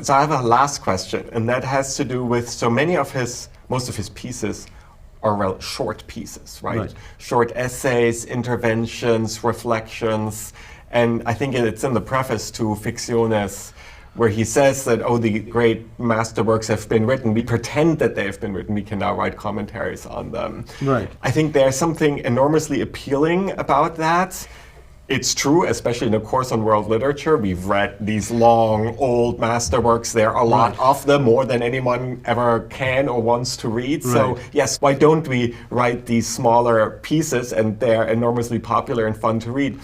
So I have a last question, and that has to do with, so most of his pieces are short pieces, right? Short essays, interventions, reflections, and I think it's in the preface to Ficciones, where he says that, oh, the great masterworks have been written. We pretend that they have been written. We can now write commentaries on them. Right. I think there's something enormously appealing about that. It's true, especially in a course on world literature. We've read these long, old masterworks. There are a lot of them, more than anyone ever can or wants to read. So yes, why don't we write these smaller pieces, and they're enormously popular and fun to read.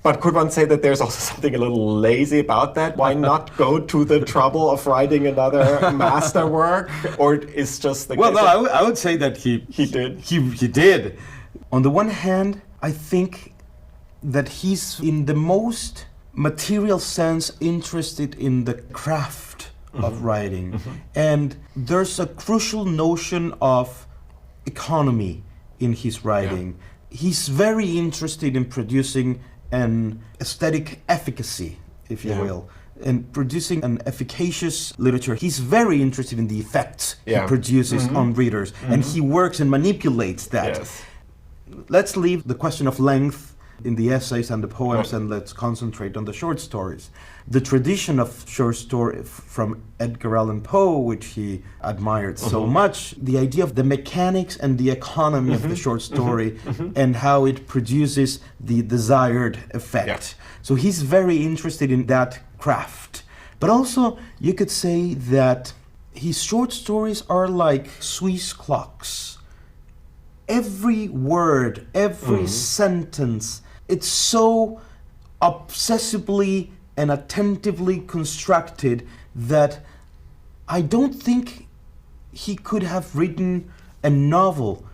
But could one say that there's also something a little lazy about that? Why not go to the trouble of writing another masterwork? Or is just the Well, no, I would say that he did. He did. On the one hand, I think that he's in the most material sense interested in the craft of writing. And there's a crucial notion of economy in his writing. He's very interested in producing an aesthetic efficacy, if you will, and producing an efficacious literature. He's very interested in the effects he produces on readers, and he works and manipulates that. Let's leave the question of length in the essays and the poems, and let's concentrate on the short stories. The tradition of short story from Edgar Allan Poe, which he admired so much, the idea of the mechanics and the economy of the short story and how it produces the desired effect. So he's very interested in that craft. But also, you could say that his short stories are like Swiss clocks. Every word, every sentence, it's so obsessively and attentively constructed that I don't think he could have written a novel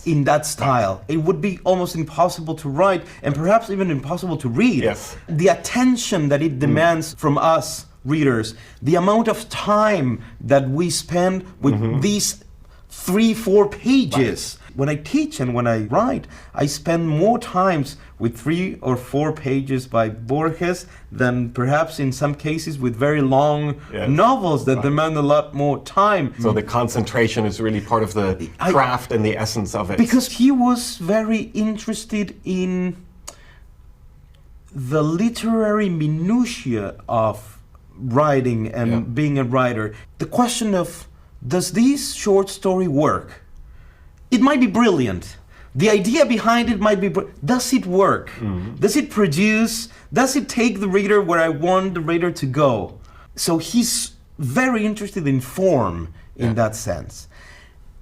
in that style. It would be almost impossible to write, and perhaps even impossible to read. The attention that it demands from us readers, the amount of time that we spend with these 3-4 pages. When I teach and when I write, I spend more times with 3 or 4 pages by Borges than perhaps in some cases with very long novels that demand a lot more time. So the concentration is really part of the craft and the essence of it. Because he was very interested in the literary minutiae of writing and being a writer. The question of, does this short story work? It might be brilliant. The idea behind it might be, does it work? Does it produce? Does it take the reader where I want the reader to go? So he's very interested in form in that sense.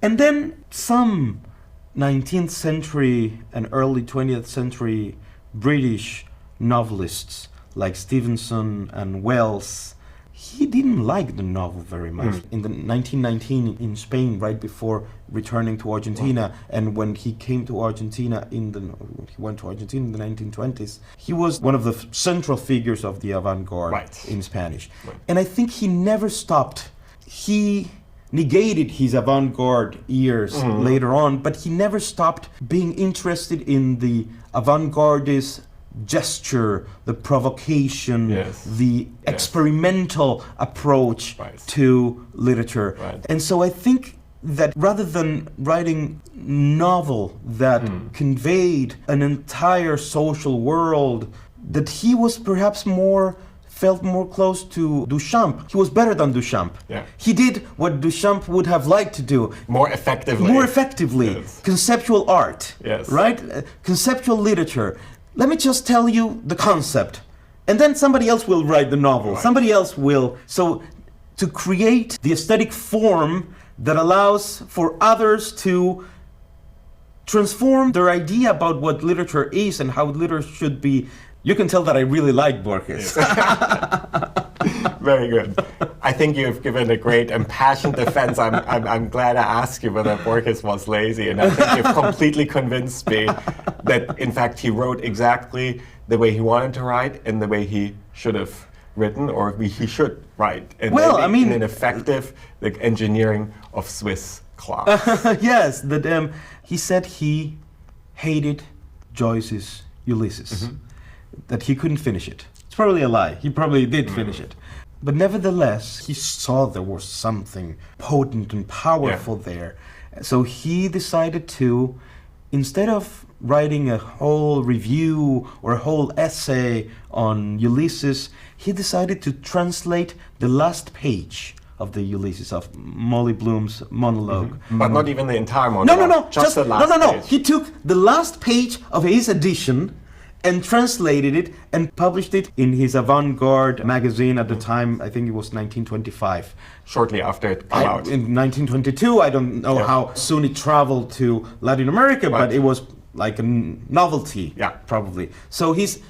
And then some 19th century and early 20th century British novelists like Stevenson and Wells, he didn't like the novel very much. In the 1919 in Spain, right before returning to Argentina, and when he came to Argentina he went to Argentina in the 1920s, he was one of the central figures of the avant-garde in Spanish. And I think he never stopped. He negated his avant-garde years later on, but he never stopped being interested in the avant-gardist gesture, the provocation, the experimental approach to literature. And so I think that rather than writing novel that conveyed an entire social world, that he was perhaps felt more close to Duchamp. He was better than Duchamp. He did what Duchamp would have liked to do. More effectively. Conceptual art, right? Conceptual literature. Let me just tell you the concept, and then somebody else will write the novel. Somebody else will. So to create the aesthetic form that allows for others to transform their idea about what literature is and how literature should be. You can tell that I really like Borges. Very good. I think you've given a great impassioned defense. I'm glad I asked you whether Borges was lazy, and I think you've completely convinced me that, in fact, he wrote exactly the way he wanted to write and the way he should have written, or he should write. And in an effective engineering of Swiss clocks. Yes, he said he hated Joyce's Ulysses, that he couldn't finish it. It's probably a lie. He probably did finish it. But nevertheless, he saw there was something potent and powerful there. So he decided to, instead of writing a whole review or a whole essay on Ulysses, he decided to translate the last page of the Ulysses, of Molly Bloom's monologue. But not even the entire monologue. No. Just the last page. He took the last page of his edition and translated it and published it in his avant-garde magazine at the time. I think it was 1925. Shortly after it came out. In 1922, I don't know how soon it traveled to Latin America, but it was like a novelty, probably. So he's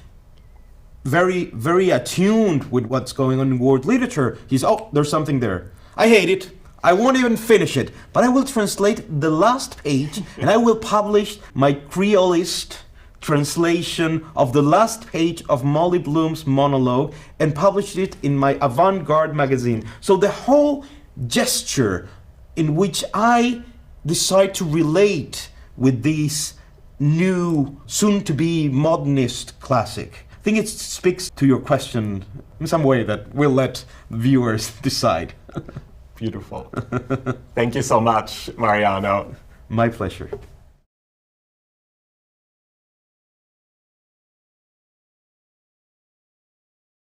very, very attuned with what's going on in world literature. He's, there's something there. I hate it. I won't even finish it, but I will translate the last page and I will publish my Creolist translation of the last page of Molly Bloom's monologue and published it in my avant-garde magazine. So the whole gesture in which I decide to relate with these new, soon-to-be modernist classic, I think it speaks to your question in some way that we'll let viewers decide. Beautiful. Thank you so much, Mariano. My pleasure.